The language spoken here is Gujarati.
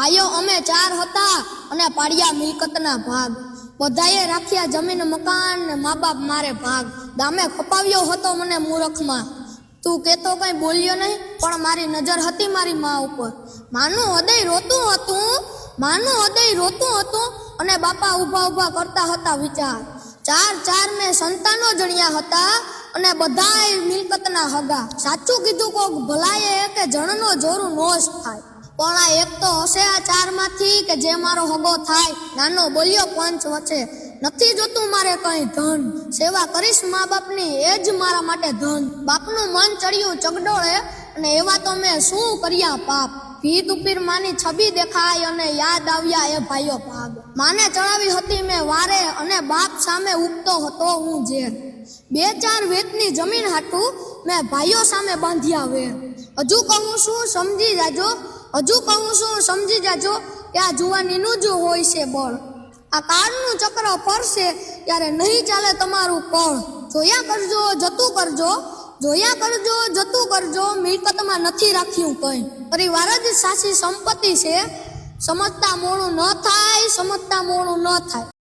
ભાઈઓ અમે 4 હતા અને પાડ્યા મિલકતના ભાગ। બધાએ રાખ્યા જમીન મકાન ને મા બાપ મારે ભાગ। ગામે ખપાવ્યો હતો મને મૂર્ખમાં। તું કેતો કઈ બોલ્યો નહીં, પણ મારી નજર હતી મારી મા ઉપર। માનું હૃદય રોતું હતું અને બાપા ઊભા ઊભા કરતા હતા વિચાર। 4 ને સંતાનો જણ્યા હતા અને બધાય મિલકતના હગા। સાચું કીધું કોક ભલાએ કે જણનો જોરું નોશ થાય, પણ આ એક તો હશે આ 4 માંથી કે જે મારો હગો થાય। નાનો બોલ્યો પંચ વચ્ચે, નથી જોતું મારે કઈ ધન, સેવા કરીશ મા બાપની એ જ મારા માટે ધન। બાપનું મન ચડ્યું ચગડોળે અને એવા તો મેં શું કર્યા પાપ। ભીત ઉપીર માની છબી દેખાય અને યાદ આવ્યા એ ભાઈઓ ભાગ। માને ચડાવી હતી મેં વારે અને બાપ સામે ઉગતો હતો હું ઝેર। 2-4 વેતની જમીન હાટું મેં ભાઈઓ સામે બાંધ્યા વેર। હજુ કહું છું સમજી જાજો કે આ જુવાનીનું જ હોય છે બળ। આ કાળનું ચક્ર ફરશે ત્યારે નહીં ચાલે તમારું કળ। જોયા કરજો જતું કરજો, મિલકતમાં નથી રાખ્યું કઈ। પરિવાર જ સાચી સંપત્તિ છે, સમજતા મોડું ન થાય।